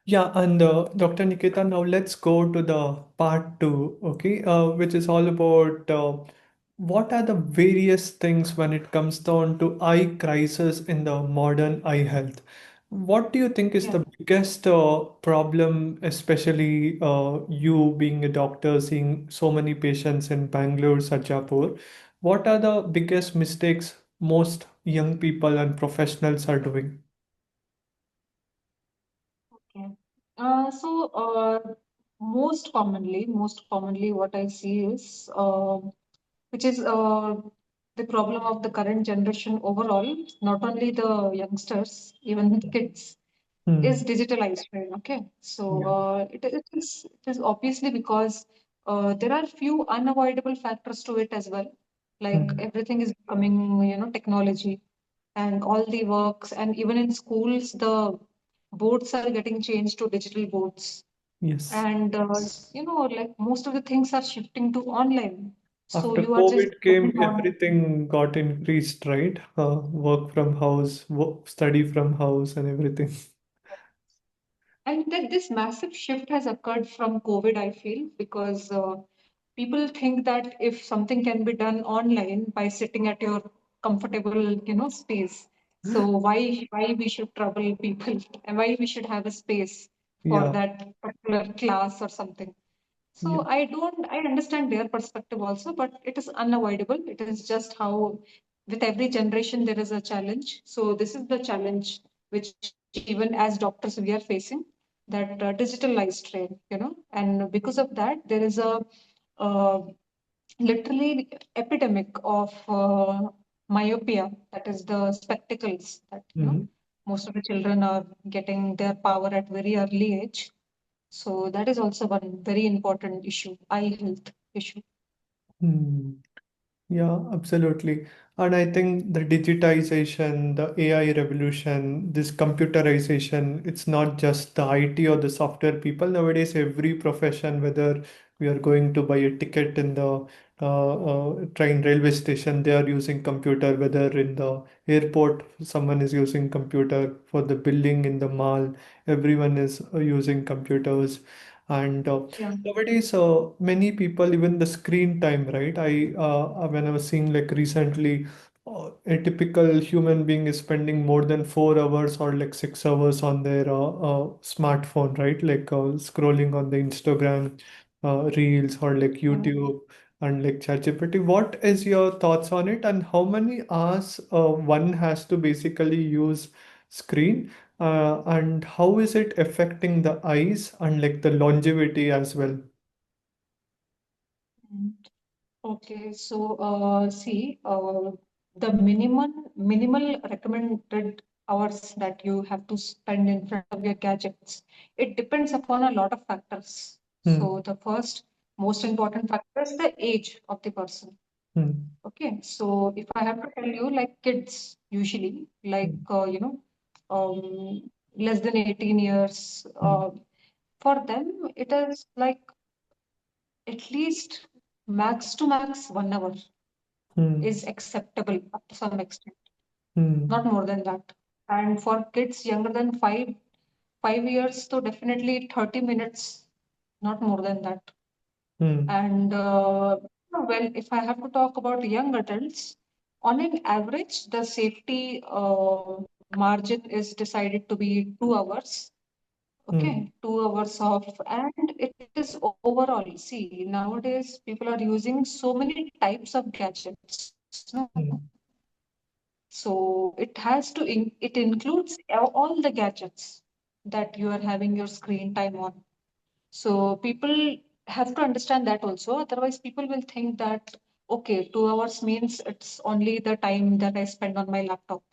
Yeah, and Dr. Nikita, now let's go to the part two, okay, which is all about what are the various things when it comes down to eye crisis in the modern eye health. What do you think is Yeah. the biggest problem, especially you being a doctor, seeing so many patients in Bangalore, Sajapur? What are the biggest mistakes most young people and professionals are doing? Okay. Most commonly, what I see is, which is the problem of the current generation overall, not only the youngsters, even the kids, is Hmm. digitalized. Okay. So Yeah. it is obviously because there are few unavoidable factors to it as well. Like Hmm. everything is becoming, technology and all the works, and even in schools, the boards are getting changed to digital boards. Yes. And, like most of the things are shifting to online. So After you are just COVID putting came, on. everything got increased, right? Work from house, study from house, and everything. And that this massive shift has occurred from COVID, I feel, because people think that if something can be done online by sitting at your comfortable, space, so why we should trouble people and why we should have a space for Yeah, that particular class or something. yeah, So I understand their perspective also, but it is unavoidable. It is just how with every generation there is a challenge. So this is the challenge which even as doctors we are facing, that digitalized trade, and because of that there is a uh, literally epidemic of myopia, that is the spectacles that, mhm, most of the children are getting their power at very early age. So that is also one very important issue, eye health issue. hmm. Yeah, absolutely. And I think the digitization, the AI revolution, this computerization, it's not just the IT or the software people. Nowadays, every profession, whether we are going to buy a ticket in the train railway station, they are using computer. Whether in the airport, someone is using computer. For the billing in the mall, everyone is using computers. And Yeah. nowadays, many people, even the screen time, right? When I was seeing like recently, a typical human being is spending more than 4 hours or like 6 hours on their smartphone, right? Like scrolling on the Instagram reels or like Yeah. YouTube and like ChatGPT. What is your thoughts on it, and how many hours one has to basically use screen? And how is it affecting the eyes and like the longevity as well? Mm. Okay, so see, the minimal recommended hours that you have to spend in front of your gadgets, it depends upon a lot of factors. Hmm. So the first most important factor is the age of the person. Hmm. Okay, so if I have to tell you, like kids usually, like Hmm. less than 18 years, Hmm. for them it is like at least max to max 1 hour Hmm. is acceptable up to some extent, not Hmm. more than that. And for kids younger than 5 years, so definitely 30 minutes, not more than that. Hmm. And well, if I have to talk about young adults, on an average, the safety margin is decided to be 2 hours. Hmm. Okay, 2 hours off, and it is overall. See, nowadays people are using so many types of gadgets. No, Hmm. so it includes all the gadgets that you are having your screen time on. So people have to understand that also. Otherwise, people will think that, okay, 2 hours means it's only the time that I spend on my laptop,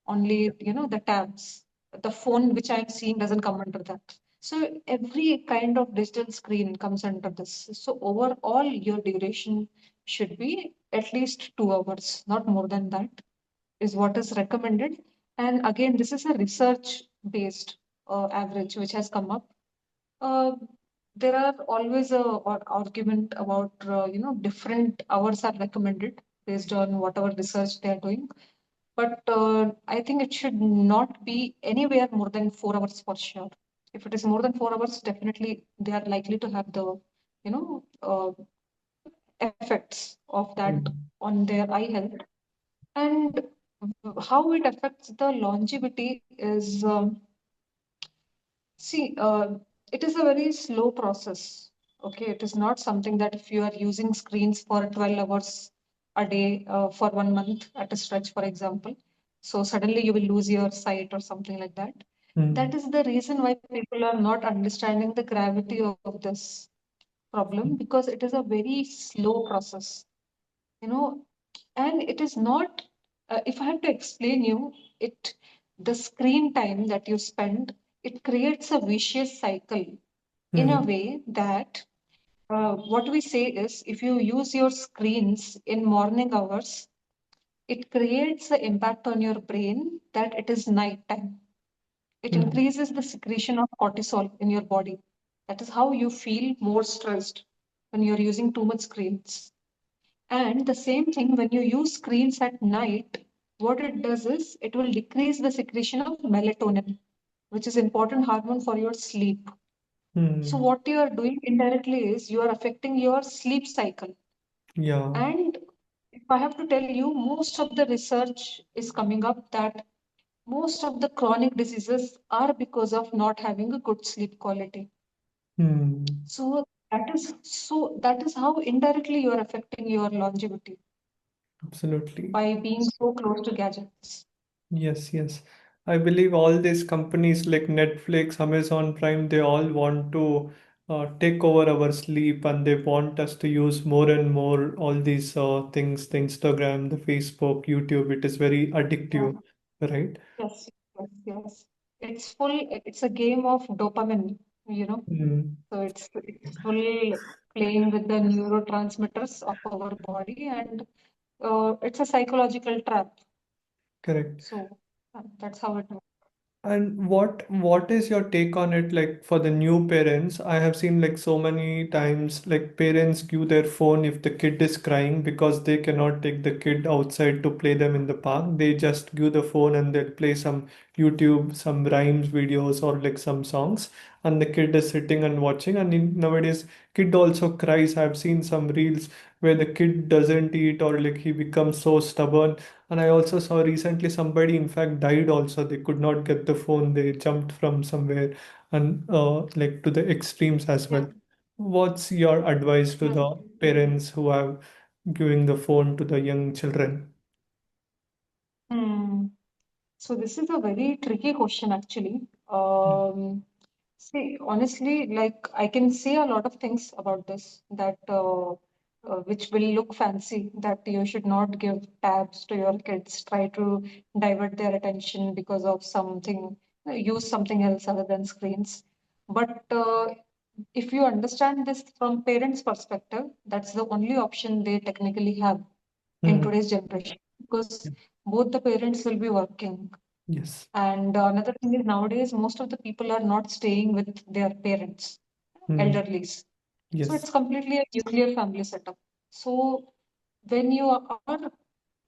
only, the tabs. The phone which I'm seeing doesn't come under that. So every kind of digital screen comes under this. So overall, your duration should be at least 2 hours, not more than that, is what is recommended. And again, this is a research based average which has come up. uh, there are always argument about, different hours are recommended based on whatever research they are doing. But I think it should not be anywhere more than 4 hours for sure. If it is more than 4 hours, definitely they are likely to have the, you know, effects of that mm, on their eye health. And how it affects the longevity is, see, it is a very slow process. Okay, it is not something that if you are using screens for 12 hours a day for 1 month at a stretch, for example, so suddenly you will lose your sight or something like that. That mm, is the reason why people are not understanding the gravity of this problem, because it is a very slow process, you know, and it is not, if I have to explain you, it, the screen time that you spend, it creates a vicious cycle in a mm, way that what we say is if you use your screens in morning hours, it creates an impact on your brain that it is night time. It mm, increases the secretion of cortisol in your body. That is how you feel more stressed when you're using too much screens. And the same thing when you use screens at night, what it does is it will decrease the secretion of melatonin, which is important hormone for your sleep. So mm. what you are doing indirectly is you are affecting your sleep cycle. Yeah. And if I have to tell you, most of the research is coming up that most of the chronic diseases are because of not having a good sleep quality. Mm. So that is how indirectly you are affecting your longevity Absolutely. by being so close to gadgets. Yes, yes. I believe all these companies like Netflix, Amazon Prime, they all want to take over our sleep and they want us to use more and more all these things, the Instagram, the Facebook, YouTube. It is very Yeah. addictive, right? Yes, yes, yes. It's full, it's a game of dopamine, you know. Mm. So it's full playing with the neurotransmitters of our body, and it's a psychological trap. Correct. So that's how it works. And what is your take on it like for the new parents? I have seen like so many times like parents give their phone if the kid is crying because they cannot take the kid outside to play them in the park. They just give the phone and they'll play some YouTube, some rhymes videos or like some songs and the kid is sitting and watching and nowadays kid also cries. I've seen some reels where the kid doesn't eat or like he becomes so stubborn and I also saw recently somebody, in fact, died also. They could not get the phone. They jumped from somewhere and like to the extremes as Yeah. well. What's your advice to Hmm. the parents who are giving the phone to the young children? Hmm. So this is a very tricky question actually. See, honestly, like I can say a lot of things about this that which will look fancy, that you should not give tabs to your kids, try to divert their attention because of something, use something else other than screens. But if you understand this from parents' perspective, that's the only option they technically have in Mm. today's generation because both the parents will be working. Yes. And another thing is nowadays, most of the people are not staying with their parents, Mm. elderlies. So Yes. it's completely a nuclear family setup. So when you are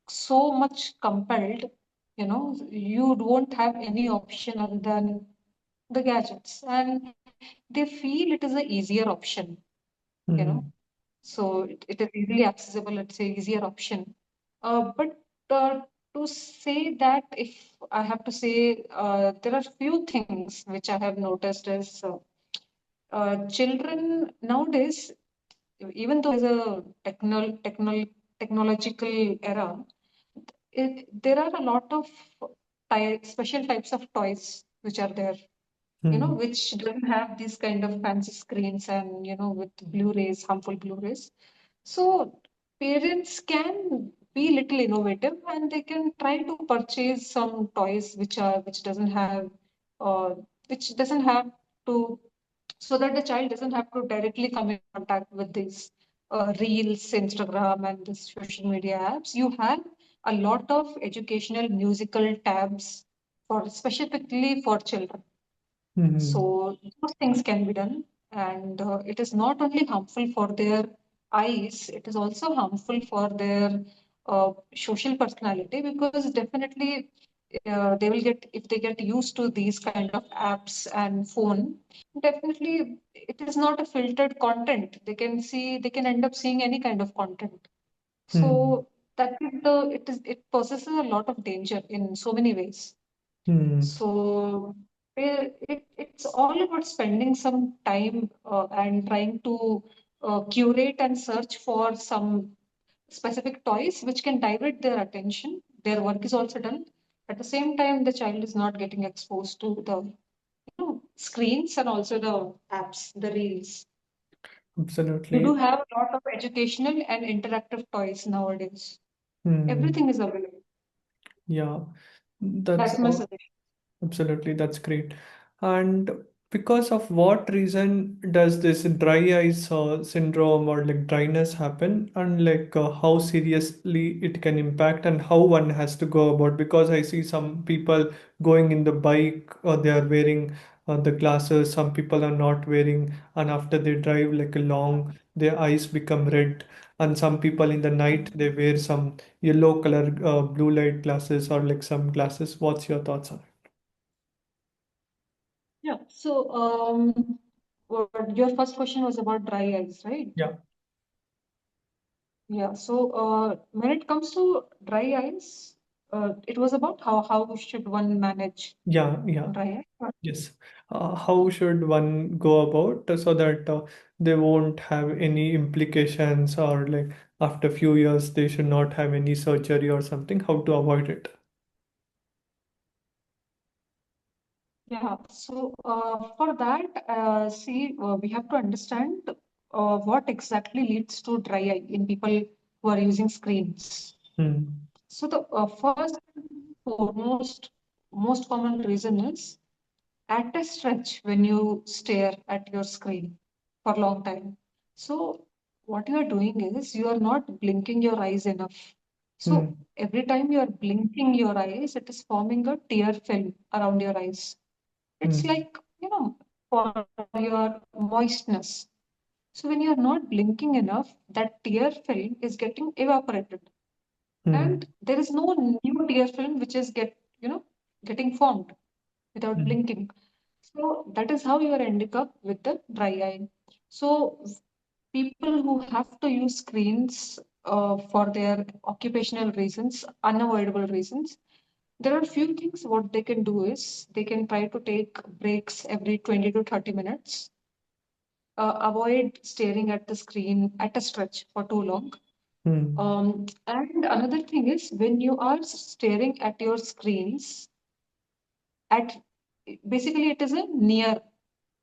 so much compelled, you won't have any option other than the gadgets. And they feel it is an easier option, you know. Mm. So it is easily accessible, it's a easier option. But to say that, if I have to say, there are few things which I have noticed is children nowadays, even though there's a technological era, there are a lot of special types of toys which are there, Mm. which don't have these kind of fancy screens and, with Blu-rays, harmful Blu-rays. So parents can be little innovative and they can try to purchase some toys uh, which doesn't have to, so that the child doesn't have to directly come in contact with these reels, Instagram, and this social media apps. You have a lot of educational musical tabs for specifically for children. Mm. So those things can be done, and it is not only harmful for their eyes, it is also harmful for their social personality because definitely. they will get, if they get used to these kind of apps and phone, definitely it is not a filtered content. They can see, they can end up seeing any kind of content. Hmm. So that is the, it possesses a lot of danger in so many ways. Hmm. So it's all about spending some time and trying to curate and search for some specific toys which can divert their attention. Their work is also done. At the same time, the child is not getting exposed to the screens and also the apps, the reels. You do Absolutely. have a lot of educational and interactive toys nowadays. Hmm. Everything is available. Yeah, that's That's my suggestion. absolutely, that's great. And because of what reason does this dry eyes syndrome or like dryness happen, and like how seriously it can impact and how one has to go about? Because I see some people going in the bike, they are wearing the glasses, some people are not wearing, and after they drive like a long, their eyes become red. And some people in the night they wear some yellow color blue light glasses or like some glasses. What's your thoughts on it? Yeah. So, your first question was about dry eyes, right? Yeah, Yeah. So, when it comes to dry eyes, it was about how should one manage yeah, yeah, dry eye? yes. How should one go about so that they won't have any implications, or like after few years they should not have any surgery or something? How to avoid it? Yeah. So, for that, see, we have to understand what exactly leads to dry eye in people who are using screens. Hmm. So, the first and foremost, most common reason is at a stretch when you stare at your screen for a long time. So, what you are doing is you are not blinking your eyes enough. So, Hmm. every time you are blinking your eyes, it is forming a tear film around your eyes. It's Hmm. like, for your moistness. So, when you are not blinking enough, that tear film is getting evaporated. Hmm. And there is no new tear film which is getting formed without Hmm. blinking. So that is how you are ending up with the dry eye. So people who have to use screens for their occupational reasons, unavoidable reasons, there are few things what they can do is they can try to take breaks every 20 to 30 minutes, avoid staring at the screen at a stretch for too long. Hmm. And another thing is when you are staring at your screens at basically it is a near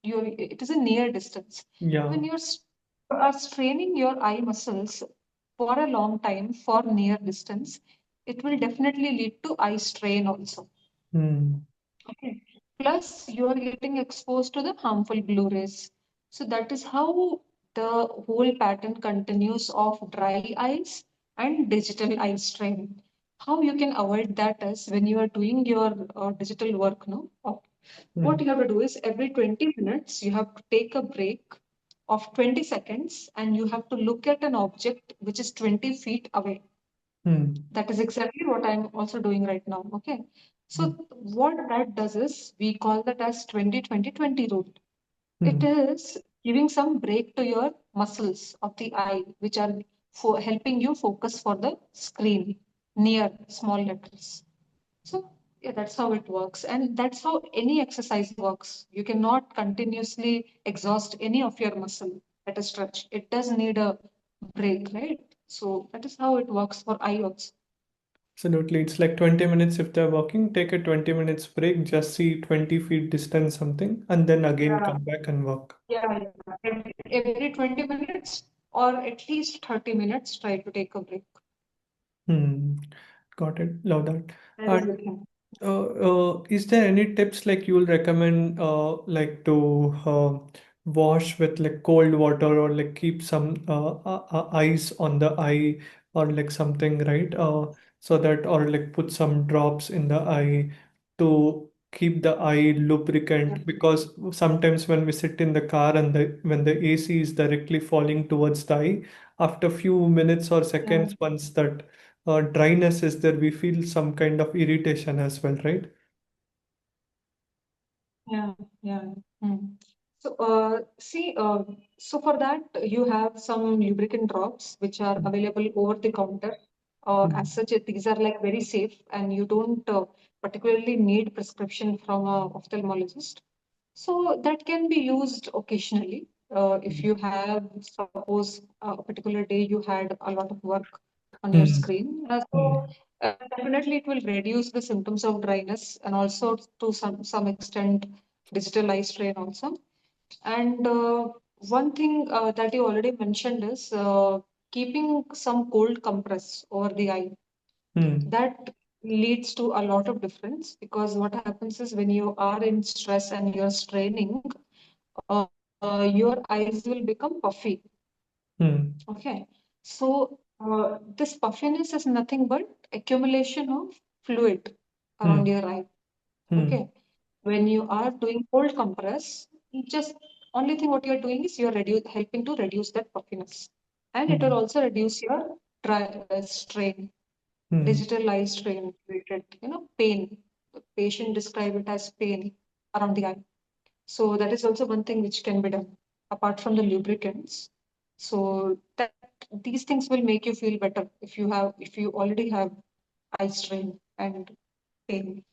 it is a near distance. Yeah. When are straining your eye muscles for a long time for near distance, it will definitely lead to eye strain also. Hmm. Okay. Plus, you are getting exposed to the harmful blue rays. So that is how the whole pattern continues of dry eyes and digital eye strain. How you can avoid that is when you are doing your digital work, no? What Hmm. you have to do is every 20 minutes, you have to take a break of 20 seconds and you have to look at an object which is 20 feet away. Hmm. That is exactly what I'm also doing right now. Okay. Hmm. So, what that does is we call that as 20-20-20 rule. It Hmm. is giving some break to your muscles of the eye, which are for helping you focus for the screen near small letters. So, yeah, that's how it works. And that's how any exercise works. You cannot continuously exhaust any of your muscle at a stretch. It does need a break, right? So, that is how it works for eye also. Absolutely. It's like 20 minutes if they're walking, take a 20 minutes break, just see 20 feet distance something, and then again Yeah, come back and walk. yeah, yeah. Every 20 minutes or at least 30 minutes, try to take a break. Hmm. Got it. Love that. That is And the thing. is there any tips like you will recommend like to wash with like cold water, or like keep some ice on the eye, or like something, right? So that, or like put some drops in the eye to keep the eye Yeah, lubricant, because sometimes when we sit in the car and the when the AC is directly falling towards the eye, after few minutes or yeah, seconds, once that dryness is there, we feel some kind of irritation as well, right? Yeah, yeah. Hmm. So, so for that, you have some lubricant drops which are available over the counter. As Mm, such, these are like very safe, and you don't particularly need prescription from a ophthalmologist. So that can be used occasionally. If mm, you have, suppose, a particular day you had a lot of work on your mm, screen, mm, definitely it will reduce the symptoms of dryness and also to some extent digital eye strain also. And one thing that you already mentioned is keeping some cold compress over the eye. mm, That leads to a lot of difference because what happens is when you are in stress and you're straining, your eyes will become puffy. mm, Okay. So this puffiness is nothing but accumulation of fluid around mm, your eye. mm, Okay. When you are doing cold compress, you just only thing what you're doing is you're helping to reduce that puffiness. And it will mm, also reduce your strain, mm, digital eye strain related, pain. The patient describe it as pain around the eye. So that is also one thing which can be done apart from the lubricants. So that these things will make you feel better if you already have eye strain and pain.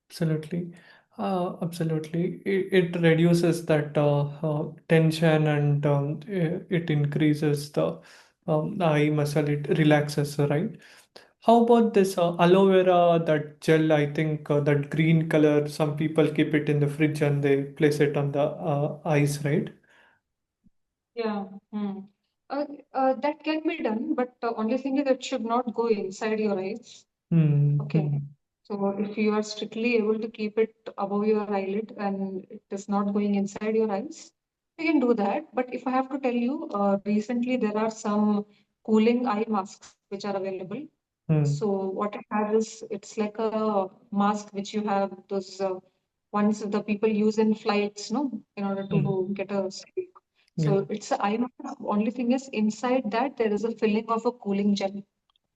absolutely. Absolutely. It reduces that tension, and it increases the eye muscle. It relaxes, right? How about this aloe vera, that gel? I think that green color, some people keep it in the fridge and they place it on the eyes, right? Yeah. Hmm. That can be done, but the only thing is it should not go inside your eyes. Hmm. Okay. Hmm. So if you are strictly able to keep it above your eyelid and it is not going inside your eyes, you can do that. But if I have to tell you, recently there are some cooling eye masks which are available. Hmm. So what it has is it's like a mask which you have those ones the people use in flights, no, in order Hmm. to get a sleep. Yeah. So it's a eye mask. Only thing is inside that there is a filling of a cooling gel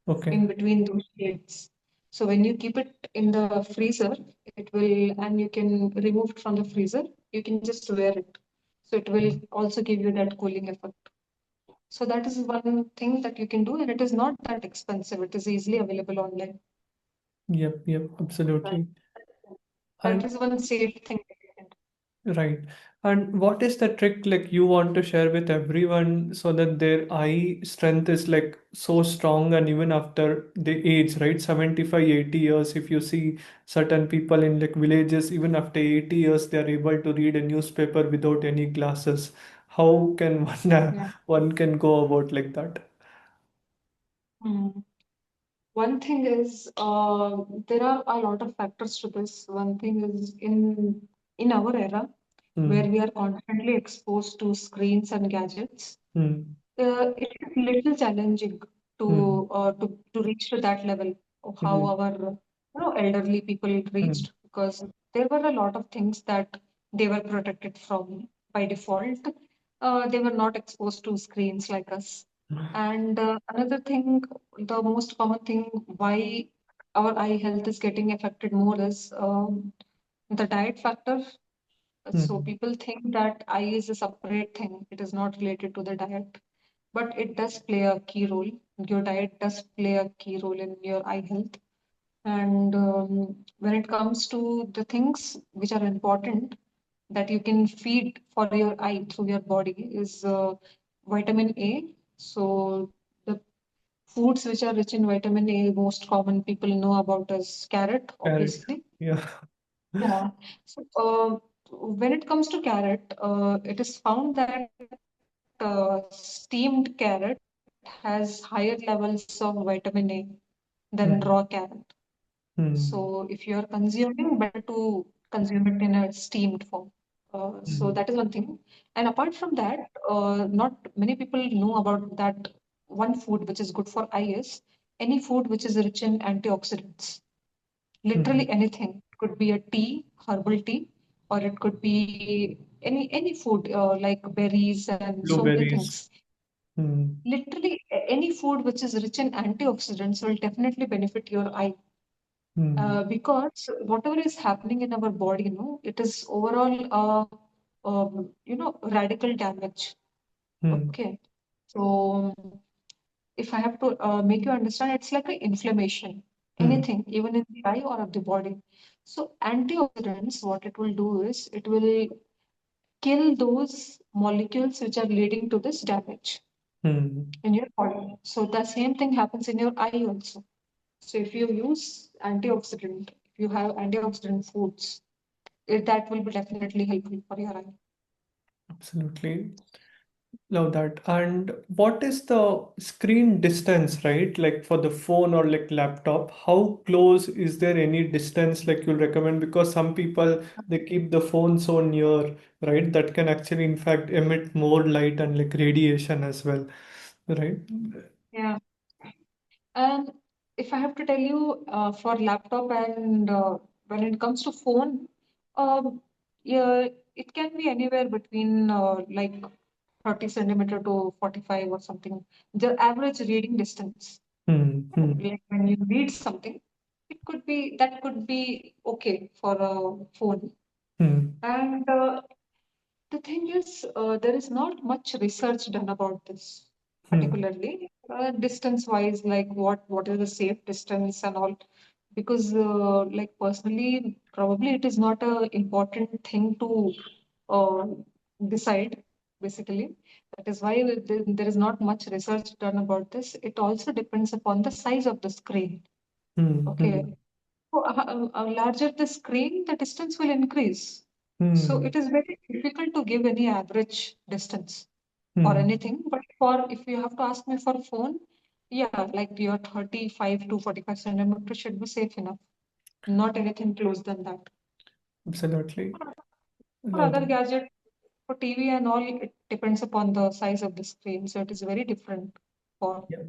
Okay. in between those shades. So when you keep it in the freezer, it will, and you can remove it from the freezer, you can just wear it. So it will also give you that cooling effect. So that is one thing that you can do, and it is not that expensive. It is easily available online. Yep. Yep. That, Absolutely. that And is one safe thing that you can do. right. And what is the trick like you want to share with everyone so that their eye strength is like so strong, and even after the age, right? 75, 80 years, if you see certain people in like villages, even after 80 years, they are able to read a newspaper without any glasses. How can one Yeah. one can go about like that? Hmm. One thing is there are a lot of factors to this. One thing is in our era where Hmm. we are constantly exposed to screens and gadgets, Hmm. it is little challenging Hmm. to reach to that level of how Hmm. our elderly people Hmm. reached because there were a lot of things that they were protected from by default. They were not exposed to screens like us. And another thing, the most common thing why our eye health is getting affected more is the diet factor. So Hmm. people think that eye is a separate thing. It is not related to the diet, but it does play a key role. Your diet does play a key role in your eye health. And when it comes to the things which are important that you can feed for your eye through your body is vitamin A. So the foods which are rich in vitamin A, most common people know about as carrot, Carrot. obviously. Yeah. Yeah. So when it comes to carrot, it is found that steamed carrot has higher levels of vitamin A than raw Hmm. carrot. Hmm. So if you are consuming, better to consume it in a steamed form. So Hmm. that is one thing. And apart from that, not many people know about that one food which is good for eye is any food which is rich in antioxidants. Hmm. Literally anything. It could be a tea, herbal tea, or it could be any food like berries and so many Blueberries. things. Hmm. Literally any food which is rich in antioxidants will definitely benefit your eye. Hmm. Because whatever is happening in our body, it is overall, radical damage. Hmm. Okay. So if I have to make you understand, it's like an inflammation, Hmm. anything, even in the eye or of the body. So antioxidants, what it will do is it will kill those molecules which are leading to this damage Hmm. in your body. So the same thing happens in your eye also. So if you use antioxidant, if you have antioxidant foods, that will be definitely helpful for your eye. Absolutely. Love that. And what is the screen distance, right? Like for the phone or like laptop, how close is there any distance like you'll recommend? Because some people they keep the phone so near, right? That can actually in fact emit more light and like radiation as well, right? Yeah. And if I have to tell you, for laptop and when it comes to phone, yeah, it can be anywhere between like 30 centimeter to 45 or something. The average reading distance. Hmm. Hmm. Like when you read something, that could be okay for a phone. Hmm. And the thing is, there is not much research done about this, Hmm. particularly distance-wise, like what is the safe distance and all. Because, like personally, probably it is not a important thing to uh, decide. Basically, that is why there is not much research done about this. It also depends upon the size of the screen. Hmm. Okay, Hmm. so larger the screen, the distance will increase. So Hmm. it is very difficult to give any average distance for Hmm. anything. But for if you have to ask me for phone, yeah, like your 35 to 45 centimeter should be safe enough. Not anything close than that. Absolutely. For Love other that. gadget, for TV and all, it depends upon the size of the screen. So it is very different for Yeah.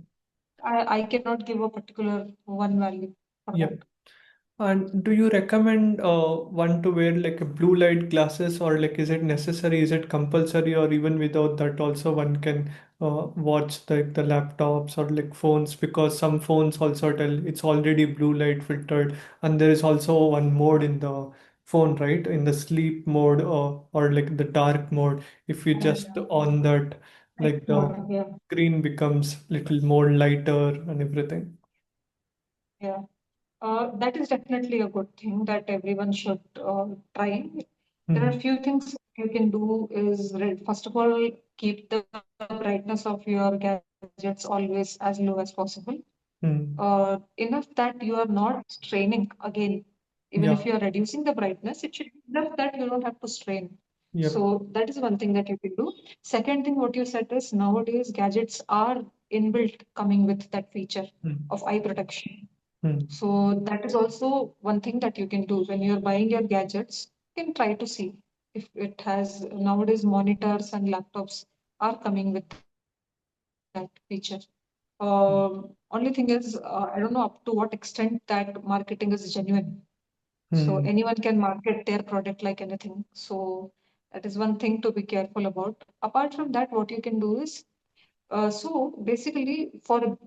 I cannot give a particular one value for Yeah. that. And do you recommend one to wear like a blue light glasses or like is it necessary? Is it compulsory or even without that also one can watch the laptops or like phones because some phones also tell it's already blue light filtered and there is also one mode in the phone, right? In the sleep mode or like the dark mode. If you Yeah, just on that, night like the mode. Yeah. screen becomes little more lighter and everything. Yeah. That is definitely a good thing that everyone should try. There are Hmm. few things you can do is first of all keep the brightness of your gadgets always as low as possible. Hmm. Enough that you are not straining again. Even if you Yeah. are reducing the brightness, it should be enough that you don't have to strain. Yep. So that is one thing that you can do. Second thing, what you said is nowadays gadgets are inbuilt coming with that feature Hmm. of eye protection. Hmm. So that is also one thing that you can do when you're buying your gadgets. You can try to see if it has nowadays monitors and laptops are coming with that feature. Only thing is, I don't know up to what extent that marketing is genuine. So Hmm. anyone can market their product like anything. So that is one thing to be careful about. Apart from that, what you can do is so basically, for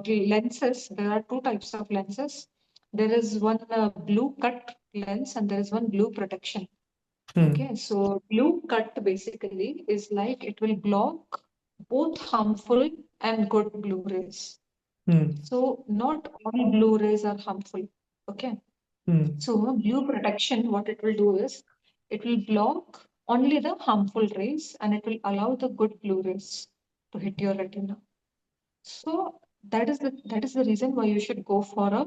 lenses, there are two types of lenses. There is one blue cut lens and there is one blue protection. Hmm. Okay, so blue cut basically is like it will block both harmful and good blue rays. Hmm. So not all blue rays are harmful. Okay, Hmm. so blue protection, what it will do is it will block only the harmful rays and it will allow the good blue rays to hit your retina. So that is the reason why you should go for a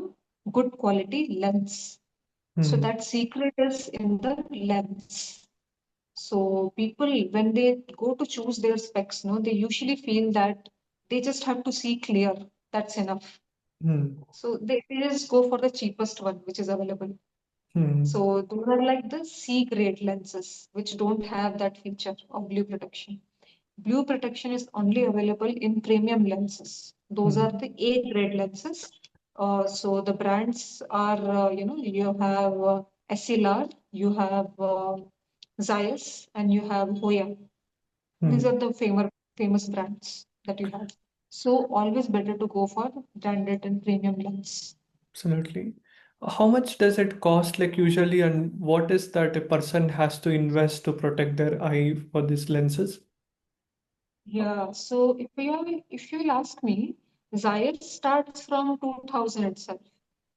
good quality lens. So Hmm. that secret is in the lens. So people when they go to choose their specs, no, they usually feel that they just have to see clear. That's enough. Hmm. So they just go for the cheapest one which is available. Hmm. So those are like the C grade lenses which don't have that feature of blue protection. Blue protection is only available in premium lenses. Those are Hmm. the A grade lenses. So the brands are, you have Essilor, you have Zeiss, and you have Hoya. These Hmm. are the famous brands that you have. So always better to go for branded and premium lens. Absolutely. How much does it cost, like usually, and what is that a person has to invest to protect their eye for these lenses? Yeah, so if you will ask me, Zeiss starts from 2000 itself.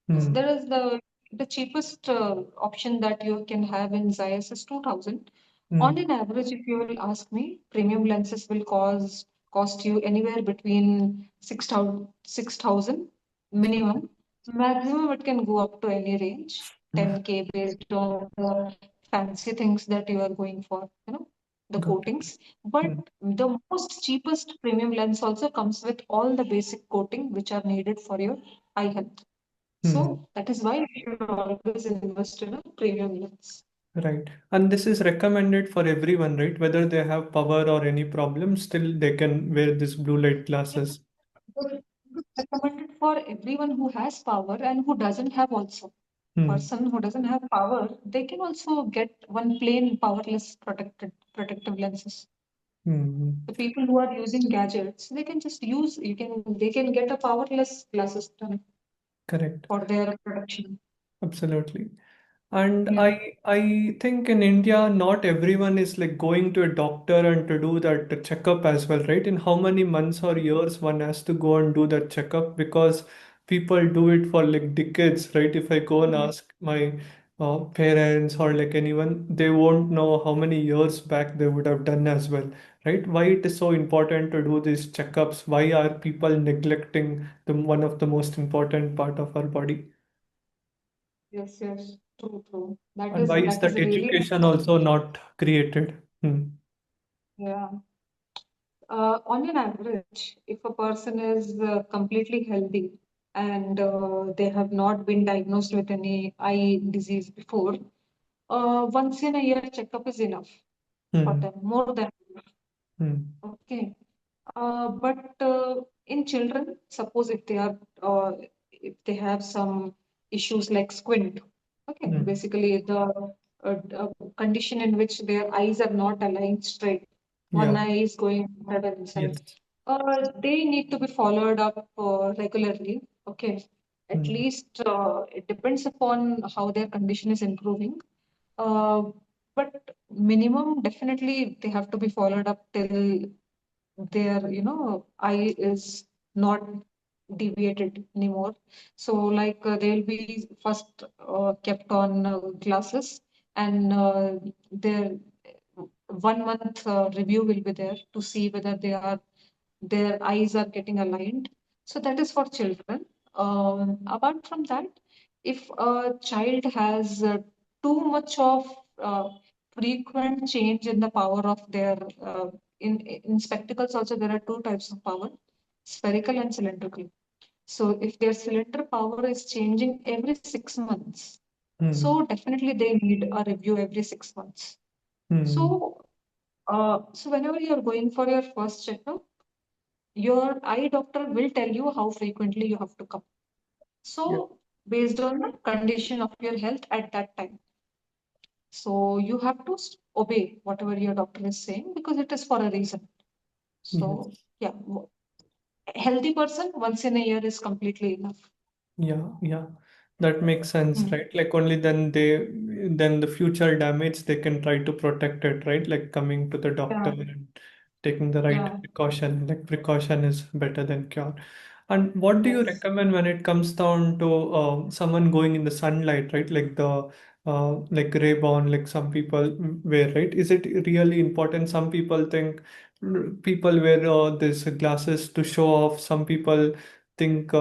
Hmm. There is the cheapest option that you can have in Zeiss is 2000. On Hmm. an average, if you will ask me, premium lenses will cost you anywhere between 6,000 minimum. Maximum it can go up to any range, Hmm. 10K based on the fancy things that you are going for, the Got it. coatings. But Hmm. the most cheapest premium lens also comes with all the basic coating which are needed for your eye health. Hmm. So that is why you should always invest in a premium lens. Right. And this is recommended for everyone, right? Whether they have power or any problem, still they can wear this blue light Yeah, glasses. but it's recommended for everyone who has power and who doesn't have also. Hmm. Person who doesn't have power, they can also get one plain powerless protective lenses. Hmm. The people who are using gadgets, they can just use they can get a powerless glasses done Correct. for their protection. Absolutely. And Yeah. I think in India, not everyone is like going to a doctor and to do that checkup as well, right? In how many months or years one has to go and do that checkup because people do it for like decades, right? If I go and ask my parents or like anyone, they won't know how many years back they would have done as well, right? Why it is so important to do these checkups? Why are people neglecting the one of the most important part of our body? Yes, yes, true, true. And why is That is that really education also not created? Hmm. yeah. On an average, if a person is completely healthy and they have not been diagnosed with any eye disease before, once in a year checkup is enough for Hmm. them, more than Hmm. okay. But in children, suppose if they have some issues like squint, okay, Hmm. basically the condition in which their eyes are not aligned straight, one Yeah. eye is going outside and inside. Yes. They need to be followed up regularly. Okay, at Hmm. least it depends upon how their condition is improving. Uh, but minimum, definitely they have to be followed up till their eye is not deviated anymore. So like they'll be first kept on glasses, and their 1 month review will be there to see whether their eyes are getting aligned. So that is for children. Apart from that, if a child has too much of uh, frequent change in the power of their in spectacles also there are two types of power, spherical and cylindrical. So if their cylinder power is changing every 6 months, Hmm. so definitely they need a review every 6 months. Hmm. So whenever you're going for your first checkup, your eye doctor will tell you how frequently you have to come. Yeah. So based on the condition of your health at that time. So you have to obey whatever your doctor is saying because it is for a reason. So Yes. yeah, healthy person once in a year is completely enough. Yeah, yeah, that makes sense, Hmm. right? Like only then the future damage, they can try to protect it, right? Like coming to the doctor Yeah, and taking the right yeah, precaution. Like precaution is better than cure. And what do you yes. recommend when it comes down to someone going in the sunlight, right? Like the like Ray-Ban, like some people wear, right? Is it really important? Some people think people wear these glasses to show off. Some people think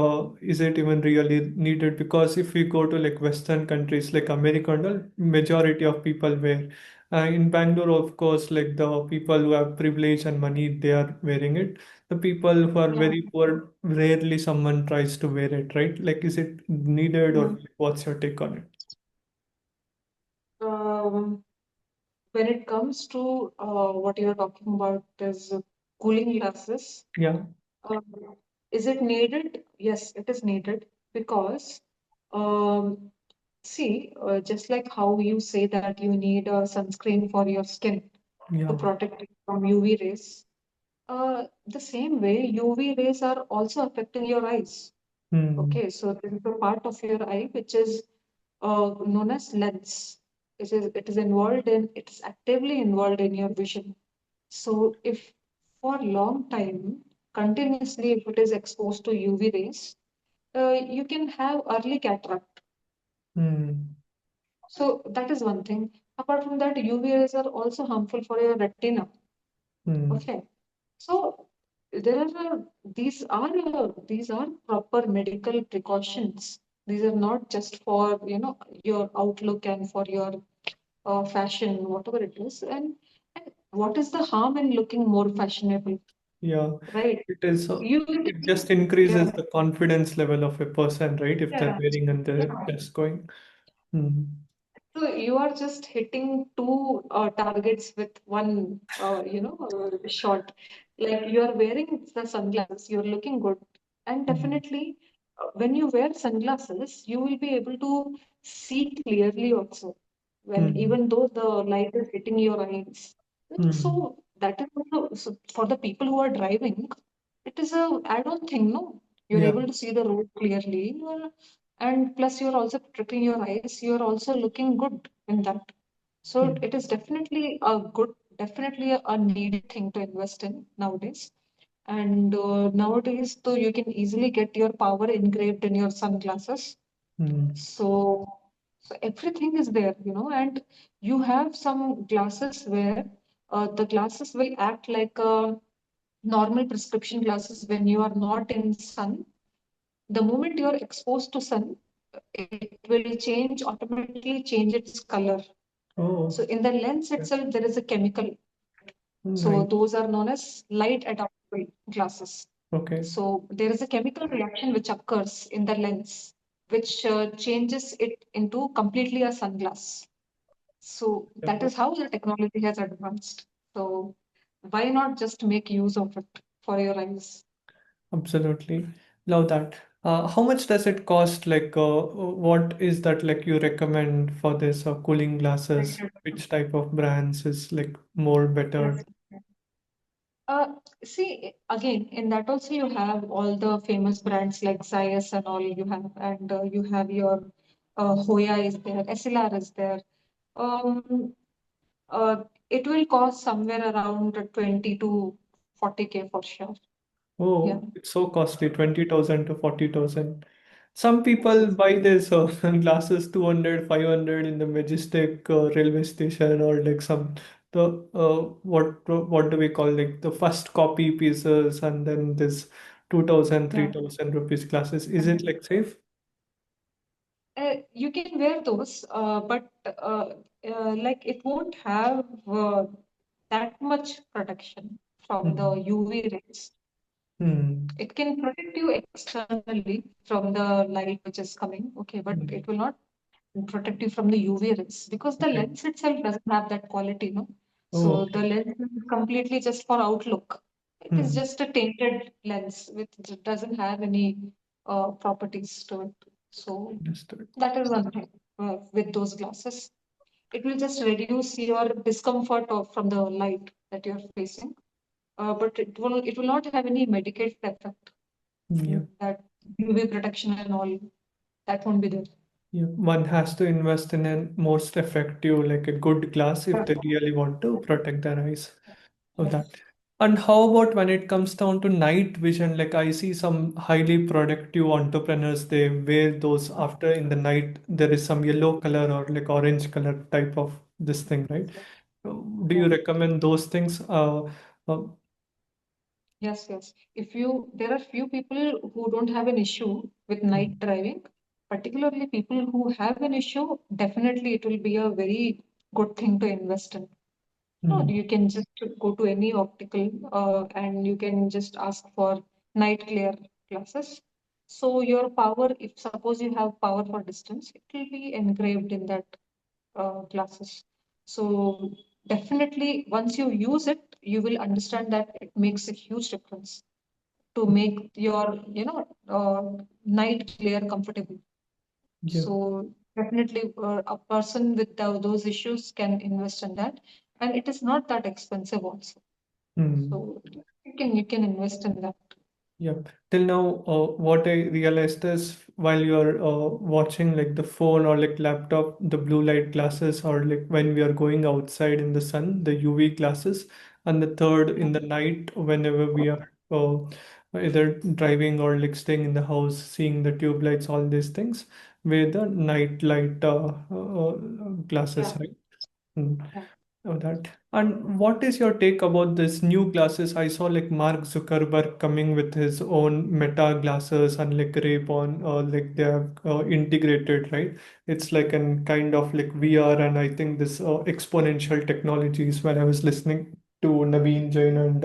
is it even really needed, because if we go to like western countries like America and all, majority of people wear in Bangalore, of course, like the people who have privilege and money, they are wearing it. The people who are Yeah. very poor, rarely someone tries to wear it, right? Like is it needed, or Mhm. like, what's your take on it? Um, when it comes to what you're talking about is cooling glasses, Yeah. um, is it needed? Yes, it is needed because um, see, just like how you say that you need a sunscreen for your skin to Yeah. protect it from UV rays, The same way, UV rays are also affecting your eyes. Hmm. Okay, so there is a part of your eye which is known as lens. It is actively involved in your vision. So if for a long time, continuously, if it is exposed to UV rays, you can have early cataract. Hmm. So that is one thing. Apart from that, UV rays are also harmful for your retina. Hmm. Okay. So there are these are proper medical precautions. These are not just for your outlook and for your fashion, whatever it is. And what is the harm in looking more fashionable, Yeah, right? it is. You It just yeah increases the confidence level of a person, right? If they're yeah wearing and they're yeah. just going. Hmm. So you are just hitting two targets with one, shot. Like you are wearing the sunglasses, you're looking good, and Hmm. definitely when you wear sunglasses, you will be able to see clearly also. When Hmm. even though the light is hitting your eyes, Hmm. so that is also so for the people who are driving. It is a add-on thing, no? You're Yeah. able to see the road clearly, and plus you're also protecting your eyes. You're also looking good in that. So Hmm. it is definitely a needed thing to invest in nowadays. And nowadays, though, you can easily get your power engraved in your sunglasses. Hmm. So, so everything is there, and you have some glasses where the glasses will act like normal prescription glasses when you are not in sun. The moment you are exposed to sun, it will automatically change its color. So Oh, in the lens okay. itself, there is a chemical. So Nice. those are known as light adaptable glasses. Okay. So there is a chemical reaction which occurs in the lens, which changes it into completely a sunglass. So Yeah. that is how the technology has advanced. So why not just make use of it for your eyes? Absolutely. Love that. How much does it cost? Like, what is that like you recommend for this cooling glasses? Which type of brands is like more better? Yes. Uh, See, again, in that also you have all the famous brands like Zeiss and all you have, and you have your Hoya is there, SLR is there. Um, it will cost somewhere around 20 to 40K for sure. Yeah. Oh, it's so costly, 20,000 to 40,000. Some Yes, people yes. buy this glasses 200, 500 in the Majestic railway station or like some the what do we call like the first copy pieces and then this 2,000, Yeah. 3,000 rupees glasses. Is it like safe? You can wear those, but like it won't have that much protection from the Hmm. UV rays. Hmm. It can protect you externally from the light which is coming, okay, but Hmm. it will not protect you from the UV rays because the Okay. lens itself doesn't have that quality, no? Oh, So the okay. lens is completely just for outlook. It is Hmm. just a tinted lens which doesn't have any properties to it. So Understood. that is one thing with those glasses. It will just reduce your discomfort from the light that you're facing, but it will not have any medicated effect. Yeah. That UV protection and all that won't be there. Yeah. One has to invest in a most effective, like a good glass if Yeah. they really want to protect their eyes. Of Yes. that. And how about when it comes down to night vision? Like I see some highly productive entrepreneurs, they wear those after in the night, there is some yellow color or like orange color type of this thing, right? Do Yeah. you recommend those things? Uh, Yes, yes. There are few people who don't have an issue with mm, night driving, particularly people who have an issue, definitely it will be a very good thing to invest in. No, mm, you can just go to any optical and you can just ask for night clear glasses. So your power, if suppose you have power for distance, it will be engraved in that glasses. So definitely, once you use it, you will understand that it makes a huge difference to make your, night clear comfortable. yeah. So definitely, a person with those issues can invest in that, and it is not that expensive also. Mm. So you can invest in that. Yeah. Till now, what I realized is while you're watching like the phone or like laptop, the blue light glasses, or like when we are going outside in the sun, the UV glasses, and the third in the night, whenever we are either driving or like staying in the house, seeing the tube lights, all these things, with the night light glasses, Yeah, right? Mm. yeah. Oh, that. And what is your take about this new glasses? I saw like Mark Zuckerberg coming with his own Meta glasses and like Ray-Ban, like they have integrated, right? It's like an kind of like VR, and I think this exponential technologies. When I was listening to Naveen Jain and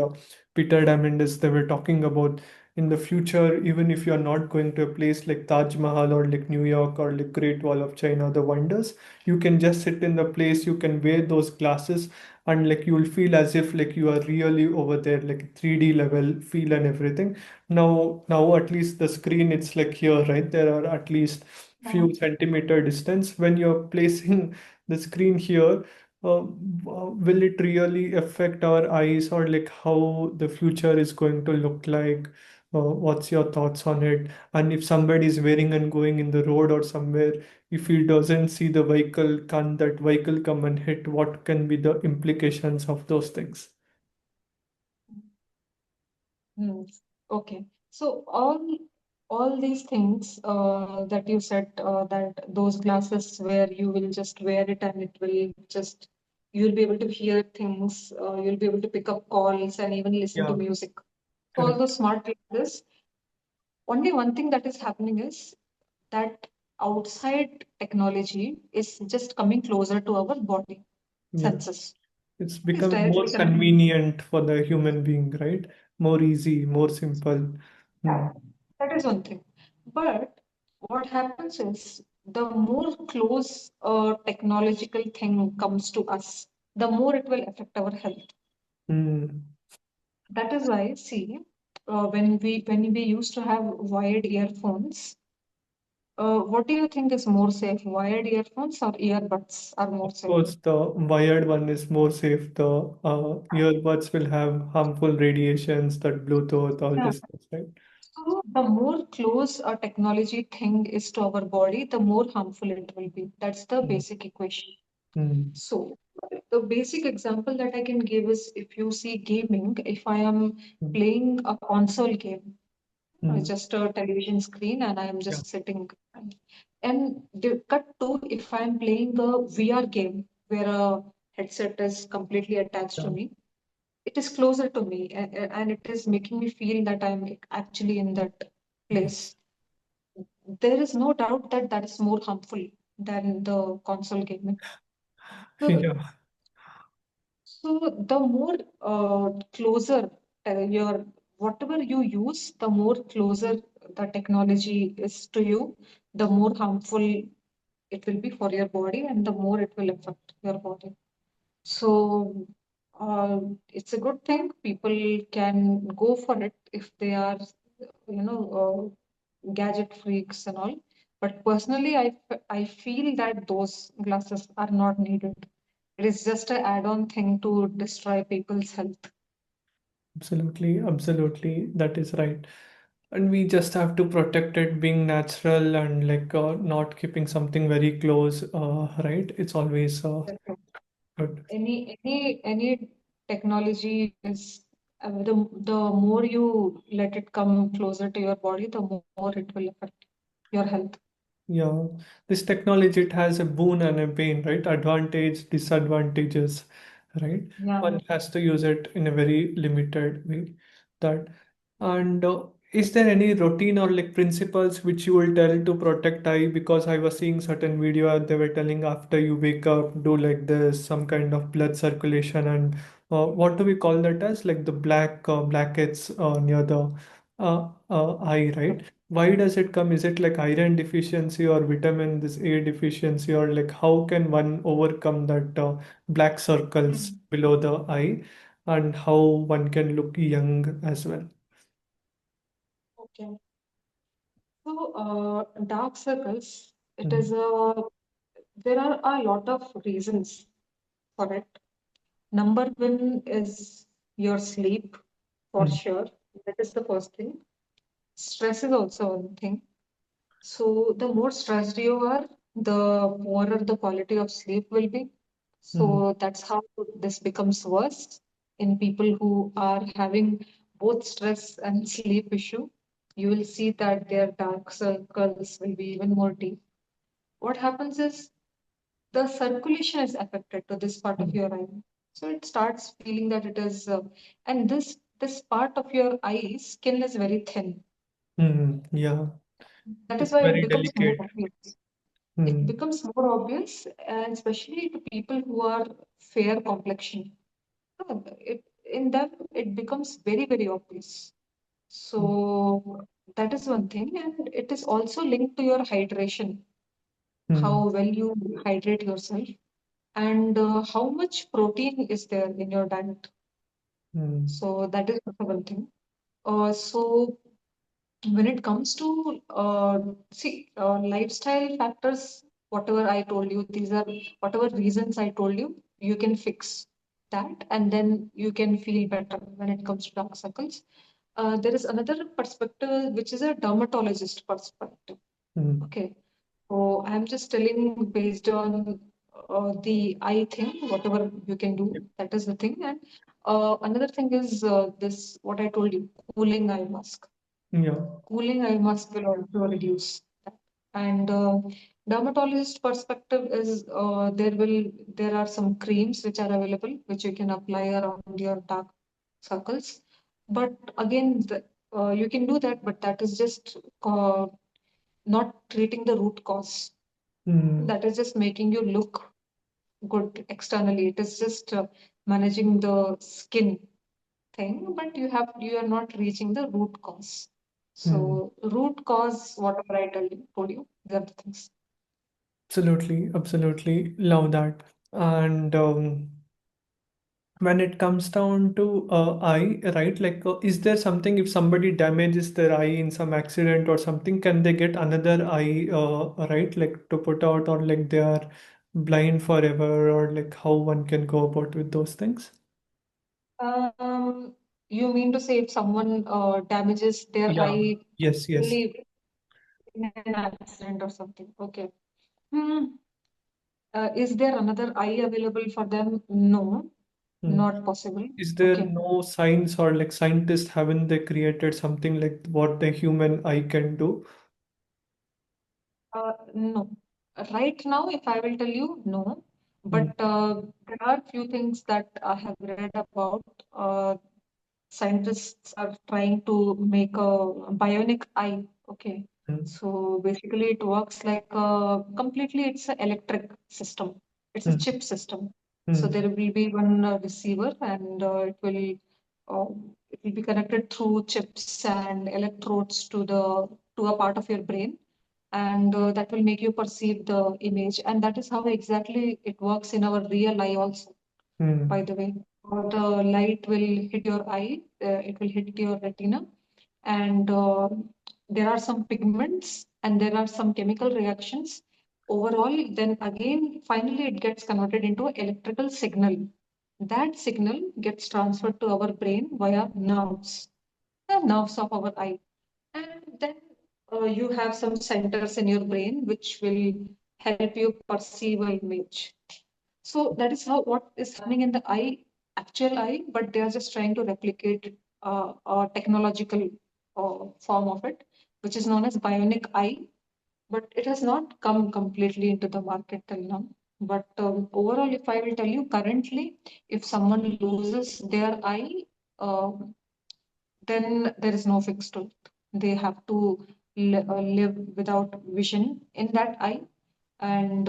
Peter Diamandis, they were talking about in the future, even if you are not going to a place like Taj Mahal or like New York or like Great Wall of China, the wonders, you can just sit in the place, you can wear those glasses, and like you will feel as if like you are really over there, like 3D level feel and everything. Now at least the screen, it's like here, right? There are at least Yeah. few centimeter distance. When you're placing the screen here, will it really affect our eyes, or like how the future is going to look like? What's your thoughts on it? And if somebody is wearing and going in the road or somewhere, if he doesn't see the vehicle, can that vehicle come and hit? What can be the implications of those things? Hmm. Okay. So all these things that you said, that those glasses where you will just wear it and it will just, you'll be able to hear things, you'll be able to pick up calls and even listen to Yeah, music. So all correct. those smart glasses, only one thing that is happening is that outside technology is just coming closer to our body Yeah, senses. it's It is become directly more connected. convenient for the human being, right? More easy, more simple. Hmm. Yeah, that is one thing. But what happens is the more close a technological thing comes to us, the more it will affect our health. Hmm. That is why, see, when we used to have wired earphones, what do you think is more safe, wired earphones or earbuds are more Of safe? course, the wired one is more safe. The earbuds will have harmful radiations, that Bluetooth, all Yeah. this stuff, right? So the more close a technology thing is to our body, the more harmful it will be. That's the Hmm. basic equation. Hmm. So, the basic example that I can give is if you see gaming, if I am Hmm. playing a console game, Hmm. just a television screen, and I am Yeah. just sitting, and cut to if I am playing a VR game where a headset is completely attached Yeah. to me, it is closer to me, and it is making me feel that I'm actually in that place. There is no doubt that that is more harmful than the console gaming. So Yeah. So the more closer your whatever you use, the more closer the technology is to you, the more harmful it will be for your body, and the more it will affect your body. So it's a good thing. People can go for it if they are, gadget freaks and all. But personally, I feel that those glasses are not needed. It is just an add-on thing to destroy people's health. Absolutely, absolutely. That is right. And we just have to protect it being natural and like not keeping something very close, right? It's always Definitely. good. Any technology is the more you let it come closer to your body, the more it will affect your health. Yeah, this technology, it has a boon and a bane, right? Advantage, disadvantages, right? Yeah. One has to use it in a very limited way. That and is there any routine or like principles which you will tell to protect eye? Because I was seeing certain video and they were telling after you wake up, do like this, some kind of blood circulation, and what do we call that as? Like the blackheads near the eye, right? Why does it come? Is it like iron deficiency or vitamin this A deficiency, or like how can one overcome that black circles Mm. below the eye, and how one can look young as well? Okay. So, dark circles, it Mm. is there are a lot of reasons for it. Number one is your sleep. for mm, sure. That is the first thing. Stress is also one thing. So the more stressed you are, the poorer the quality of sleep will be. mm, So that's how this becomes worse in people who are having both stress and sleep issue. You will see that their dark circles will be even more deep. What happens is the circulation is affected to this part of mm, your eye. So it starts feeling that it is, and this part of your eye skin is very thin. yeah, That is it's why it very becomes more delicate. obvious. It Mm, becomes more obvious, and especially to people who are fair complexion. In them, it becomes very, very obvious. mm, So that is one thing, and it is also linked to your hydration, mm, how well you hydrate yourself, and how much protein is there in your diet. mm, So that is also one thing. So when it comes to lifestyle factors, whatever I told you, these are whatever reasons I told you, you can fix that, and then you can feel better when it comes to dark circles. There is another perspective, which is a dermatologist perspective. mm, Okay, so I'm just telling based on the eye thing, whatever you can do, that is the thing. And another thing is this, what I told you, cooling eye mask. yeah. Cooling eye mask will also reduce that. And dermatologist perspective is there are some creams which are available which you can apply around your dark circles. But again, you can do that, but that is just not treating the root cause. Mm, That is just making you look good externally. It is just managing the skin thing, but you are not reaching the root cause. mm, So root cause, whatever I told you, these are the things. absolutely, absolutely love that. And when it comes down to eye, right? Like, is there something if somebody damages their eye in some accident or something, can they get another eye, right? Like to put out, or like they are blind forever, or like how one can go about with those things? Um, you mean to say if someone damages their Yeah. eye Yes, yes. only in an accident or something? Okay. Hmm. Is there another eye available for them? No, Hmm. not possible. Is there Okay. no science or like scientists haven't they created something like what the human eye can do? No. Right now, if I will tell you, no. Hmm. But there are few things that I have read about. Scientists are trying to make a bionic eye. Okay. Hmm. So basically, it works like completely, it's an electric system. It's a Hmm. chip system. So Hmm. there will be one receiver, and it will be connected through chips and electrodes to a part of your brain, and that will make you perceive the image. And that is how exactly it works in our real eye also, by Hmm. the way. The light will hit your eye, it will hit your retina, and there are some pigments and there are some chemical reactions. Overall, then again, finally, it gets converted into an electrical signal. That signal gets transferred to our brain via nerves, the nerves of our eye. And then you have some centers in your brain which will help you perceive an image. So that is how what is happening in the eye, actual eye, but they are just trying to replicate a technological form of it, which is known as bionic eye. But it has not come completely into the market till now. But overall, if I will tell you currently, if someone loses their eye, then there is no fix to it. They have to live without vision in that eye, and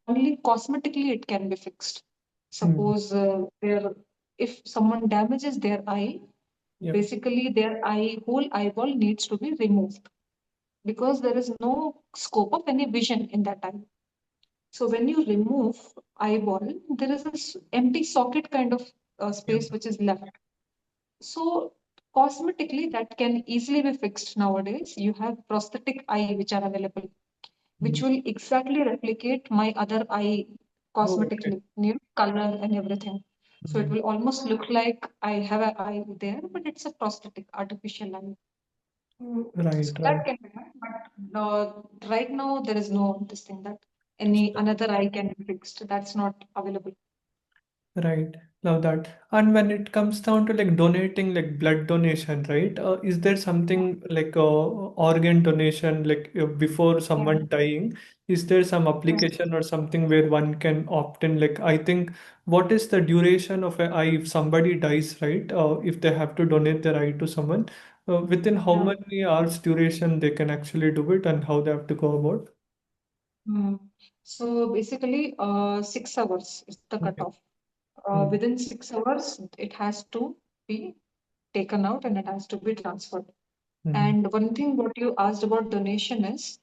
only cosmetically it can be fixed. Hmm. Suppose if someone damages their eye, Yep. basically their whole eyeball needs to be removed because there is no scope of any vision in that eye. So when you remove eyeball, there is this empty socket kind of Yep. space which is left. So cosmetically, that can easily be fixed nowadays. You have prosthetic eye which are available, Hmm. which will exactly replicate my other eye Oh, okay. cosmetically, color and everything. So it Mm. will almost look like I have an eye there, but it's a prosthetic, artificial eye. So Right, that right. can be done, but right now there is no this thing that any another eye can be fixed. That's not available. Right, love that. And when it comes down to like donating, like blood donation, right? Is there something like organ donation, like before Yeah. someone dying? Is there some Yeah. application or something where one can opt in? Like, I think, what is the duration of an eye if somebody dies, right? If they have to donate their eye to someone, within how Yeah. many hours duration they can actually do it and how they have to go about? Mm. So basically, 6 hours is the Okay. cutoff. Mm. Within 6 hours, it has to be taken out and it has to be transferred. Mm. And one thing what you asked about donation is,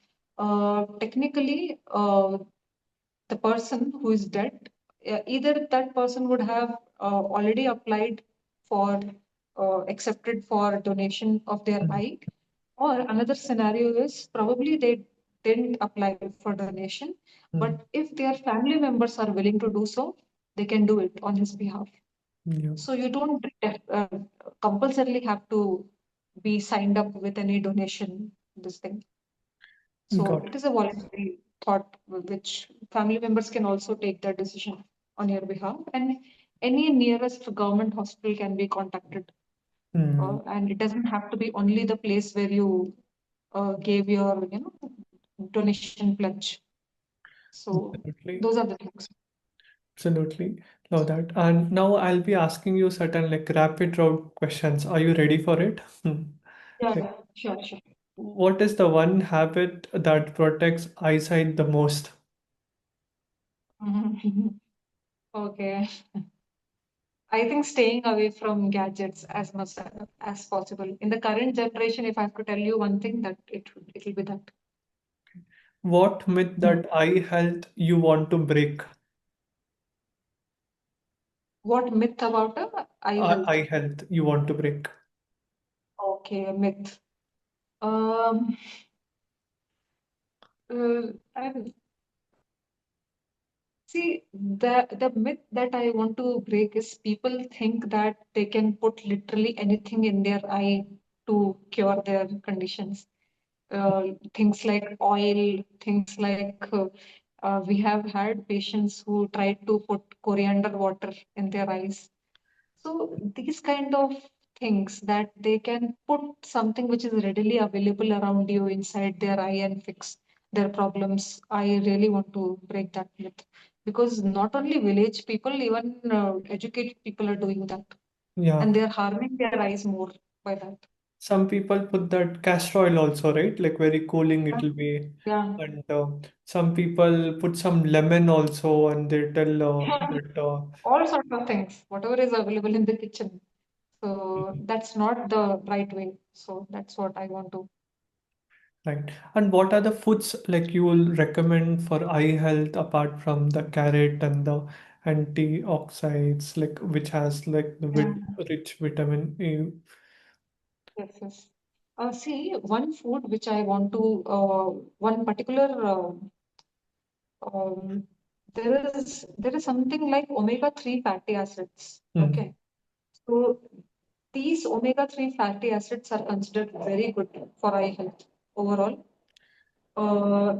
technically, the person who is dead, either that person would have already applied for, accepted for donation of their Mm. eye, or another scenario is probably they didn't apply for donation, but Mm. if their family members are willing to do so, they can do it on his behalf. Yeah. So you don't compulsorily have to be signed up with any donation, this thing. So Got it is a voluntary thought which family members can also take that decision on your behalf. And any nearest government hospital can be contacted. it. And it doesn't have to be only the place where you gave your, donation pledge. So Absolutely. those are the things. Absolutely. Love that. And now I'll be asking you certain like rapid round questions. Are you ready for it? Yeah, Like, yeah, sure, sure. what is the one habit that protects eyesight the most? Okay. I think staying away from gadgets as much as possible. In the current generation, if I have to tell you one thing, that it will be that. What myth that eye health you want to break? What myth about eye health? Eye health you want to break. Okay, myth. Um, and see, the myth that I want to break is people think that they can put literally anything in their eye to cure their conditions. Things like oil, things like we have had patients who tried to put coriander water in their eyes. So these kind of things that they can put something which is readily available around you inside their eye and fix their problems. I really want to break that myth because not only village people, even educated people are doing that, Yeah. and they're harming their eyes more by that. Some people put that castor oil also, right? Like very cooling Yeah, it'll be. yeah. And some people put some lemon also and they tell that All sorts of things, whatever is available in the kitchen. So that's not the right way. So that's what I want to. right. And what are the foods like you will recommend for eye health apart from the carrot and the antioxidants, like which has like the Yeah. rich vitamin A? Yes, yes. See, one food which I want to, one particular, um, there is something like omega-3 fatty acids. Hmm. Okay, so these omega-3 fatty acids are considered very good for eye health overall.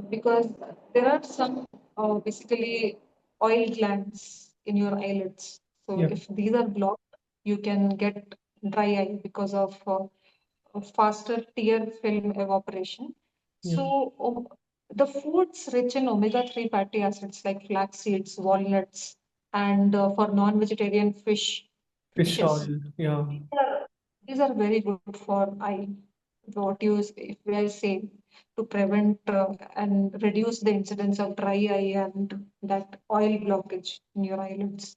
Because there are some basically oil glands in your eyelids. So Yeah, if these are blocked, you can get dry eye because of a faster tear film evaporation. yeah. So the foods rich in omega-3 fatty acids like flax seeds, walnuts, and for non-vegetarian Fish fishes, oil. Yeah, these are, these are very good for eye. What you if we are saying to prevent and reduce the incidence of dry eye and that oil blockage in your eyelids.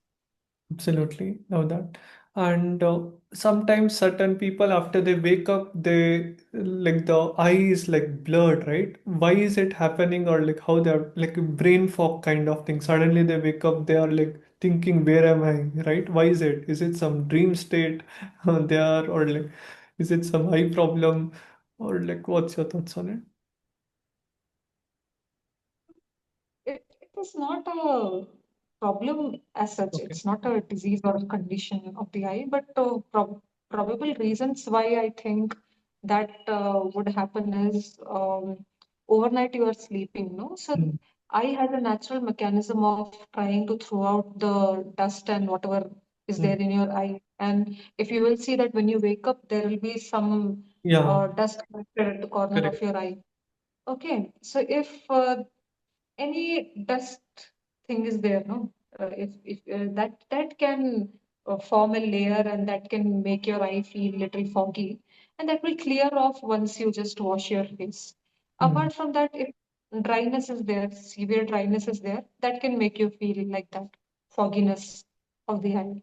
absolutely. Know that. And sometimes certain people after they wake up, they like the eye is like blurred, right? Why is it happening or like how they're like a brain fog kind of thing? Suddenly they wake up, they are like thinking, where am I, right? Why is it? Is it some dream state they are or like is it some eye problem or like what's your thoughts on it? It is not a problem as such. Okay. It's not a disease or a condition of the eye, but probable reasons why I think that would happen is overnight you are sleeping, no? So Mm. eye has a natural mechanism of trying to throw out the dust and whatever is there Mm. in your eye. And if you will see that when you wake up, there will be some Yeah, dust collected at the corner of correct. your eye. Okay, so if any dust thing is there, no, if that can form a layer and that can make your eye feel little foggy, and that will clear off once you just wash your face. Mm. Apart from that, if dryness is there, severe dryness is there, that can make you feel like that fogginess of the eye.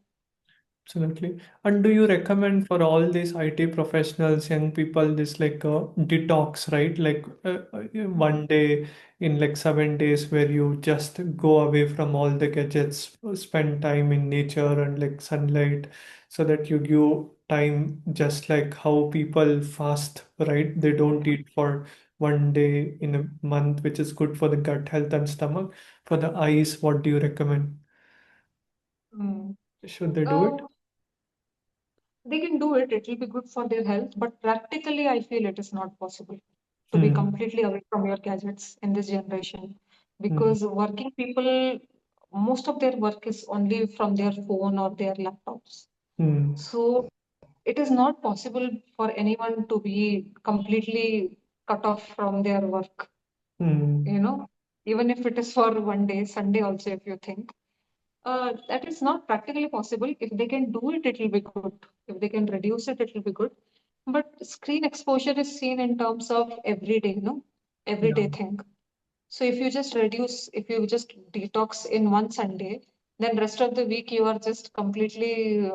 Absolutely. And do you recommend for all these IT professionals, young people, this like a detox, right? Like one day in like 7 days where you just go away from all the gadgets, spend time in nature and like sunlight, so that you give time just like how people fast, right? They don't eat for one day in a month, which is good for the gut health and stomach. For the eyes, what do you recommend? Mm. Should they do it? Um, they can do it, it will be good for their health, but practically, I feel it is not possible to be Hmm. completely away from your gadgets in this generation Hmm. because working people, most of their work is only from their phone or their laptops. Hmm. So it is not possible for anyone to be completely cut off from their work, Hmm. you know, even if it is for one day, Sunday also, if you think. That is not practically possible. If they can do it, it will be good. If they can reduce it, it will be good. But screen exposure is seen in terms of everyday, no? Yeah. Everyday thing. So if you just reduce, if you just detox in one Sunday, then rest of the week you are just completely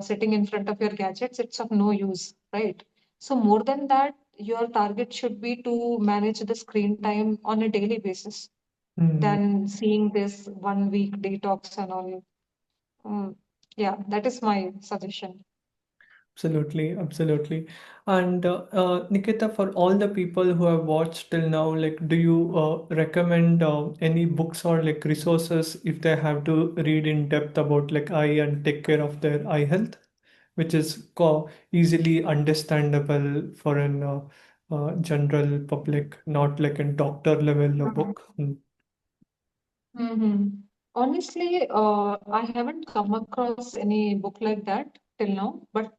sitting in front of your gadgets. It's of no use, right? So more than that, your target should be to manage the screen time on a daily basis Hmm. than seeing this 1 week detox and all. Mm, yeah, that is my suggestion. Absolutely, absolutely. And Nikita, for all the people who have watched till now, like, do you recommend any books or like resources if they have to read in depth about like eye and take care of their eye health, which is easily understandable for an general public, not like a doctor level book? Hmm. Mm-hmm. Honestly, I haven't come across any book like that till now. But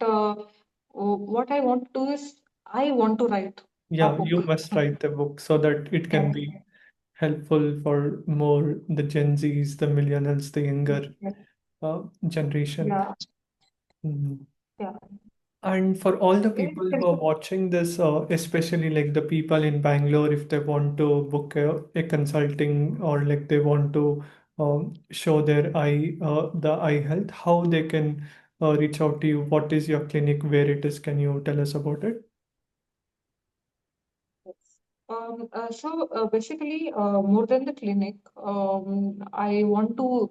what I want to do is I want to write a Yeah, you book. must write the book so that it can Yes, be helpful for more the Gen Zs, the millennials, the younger yes, generation. yeah, Mhm. yeah. And for all the It people who is- are watching this, especially like the people in Bangalore, if they want to book a consulting or like they want to show their the eye health, how they can reach out to you? What is your clinic, where it is? Can you tell us about it? Yes. Basically, more than the clinic, I want to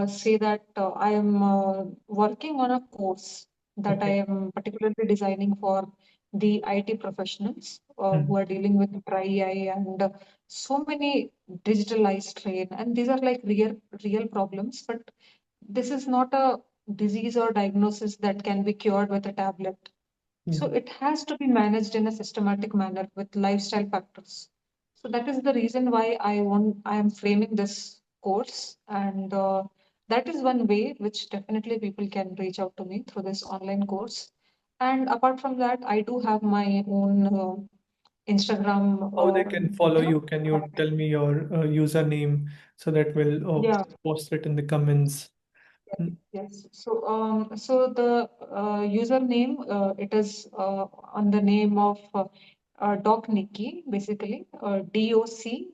say that I am working on a course that I Okay. am particularly designing for the IT professionals who Mm. are dealing with dry eye and so many digital eye strain. And these are like real problems, but this is not a disease or diagnosis that can be cured with a tablet. Yeah. So it has to be managed in a systematic manner with lifestyle factors. So that is the reason why I am framing this course, and that is one way which definitely people can reach out to me through this online course. And apart from that, I do have my own Instagram, How they can follow you know, you? Can you tell me your username so that we'll yeah. post it in the comments? Mm. Yes. So the username it is on the name of Doc Nikki, basically DOCNIKY.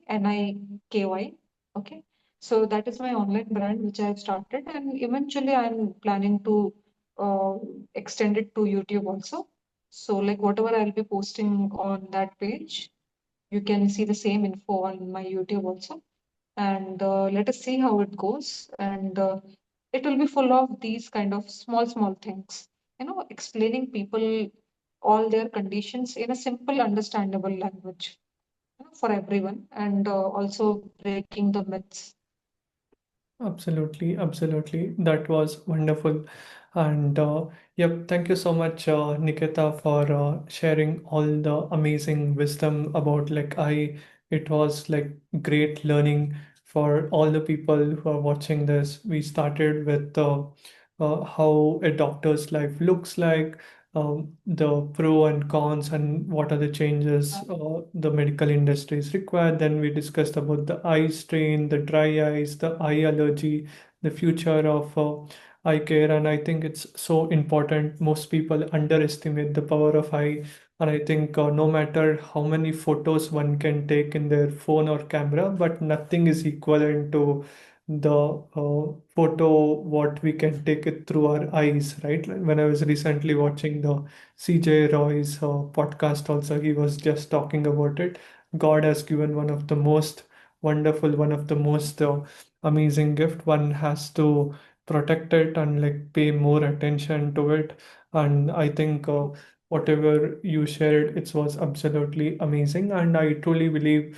Okay. So that is my online brand which I have started, and eventually I'm planning to uh, extend it to YouTube also. So like whatever I'll be posting on that page, you can see the same info on my YouTube also, and let us see how it goes. And it will be full of these kind of small things, explaining people all their conditions in a simple, understandable language, for everyone, and also breaking the myths. Absolutely, absolutely. That was wonderful. And yep, thank you so much, Nikita, for sharing all the amazing wisdom about like it was like great learning for all the people who are watching this. We started with how a doctor's life looks like, the pro and cons, and what are the changes the medical industries require. Then we discussed about the eye strain, the dry eyes, the eye allergy, the future of eye care. And I think it's so important. Most people underestimate the power of eye. And I think no matter how many photos one can take in their phone or camera, but nothing is equivalent to the photo what we can take it through our eyes, right? Like when I was recently watching the CJ Roy's podcast, also he was just talking about it. God has given one of the most wonderful, one of the most amazing gift. One has to protect it and like pay more attention to it. And I think whatever you shared, it was absolutely amazing. And I truly believe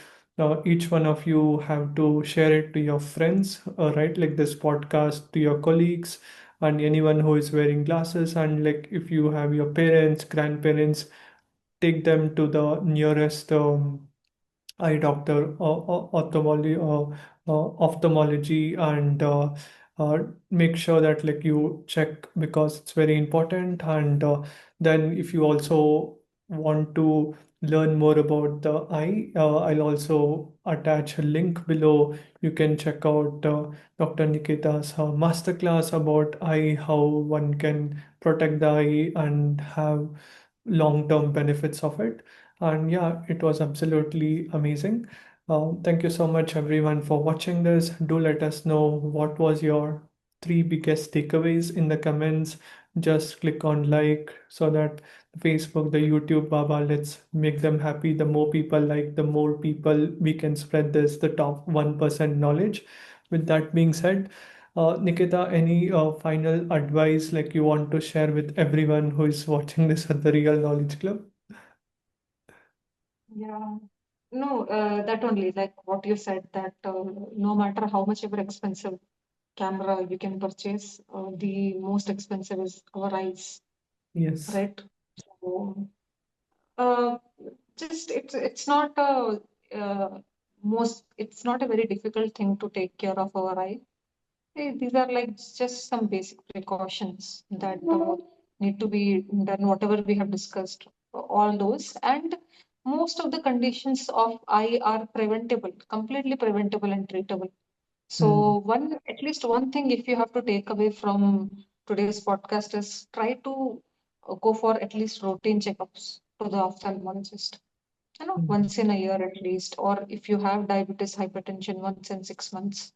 each one of you have to share it to your friends, right? Like this podcast to your colleagues and anyone who is wearing glasses. And like if you have your parents, grandparents, take them to the nearest eye doctor, ophthalmology, and make sure that like you check because it's very important. And then if you also want to learn more about the eye, I'll also attach a link below. You can check out Dr. Nikita's masterclass about eye, how one can protect the eye and have long-term benefits of it. And yeah, it was absolutely amazing. Thank you so much, everyone, for watching this. Do let us know what was your three biggest takeaways in the comments. Just click on like so that Facebook, the YouTube, Baba, let's make them happy. The more people like, the more people we can spread this, the top 1% knowledge. With that being said, Nikita, any final advice like you want to share with everyone who is watching this at the Real Knowledge Club? Yeah. No, that only, like what you said, that no matter how much ever expensive camera you can purchase, the most expensive is our eyes, Yes. right? So, uh, just it's not a it's not a very difficult thing to take care of our eye. These are like just some basic precautions that need to be done, whatever we have discussed, all those. And most of the conditions of eye are preventable, completely preventable and treatable. Mm, So, at least one thing, if you have to take away from today's podcast, is try to go for at least routine checkups to the ophthalmologist. mm. Once in a year at least, or if you have diabetes, hypertension, once in 6 months.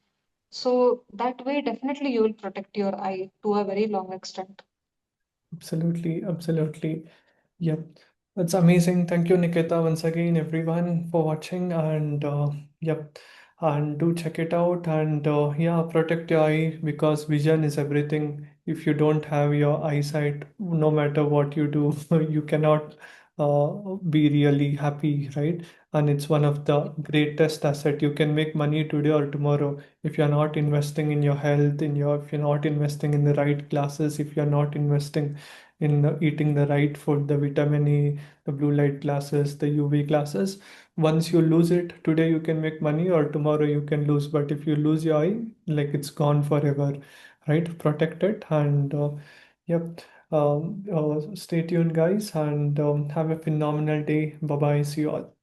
So that way, definitely you will protect your eye to a very long extent. Absolutely, absolutely. Yep, that's amazing. Thank you, Nikita, once again, everyone, for watching. And yep, and do check it out. And yeah, protect your eye because vision is everything. If you don't have your eyesight, no matter what you do, you cannot be really happy, right? And it's one of the greatest asset. You can make money today or tomorrow if you're not investing in your health, if you're not investing in the right classes, if you're not investing in eating the right food, the vitamin E, the blue light glasses, the UV glasses. Once you lose it, today you can make money or tomorrow you can lose. But if you lose your eye, like it's gone forever, right? Protect it and yep. Stay tuned, guys, and have a phenomenal day. Bye bye. See you all.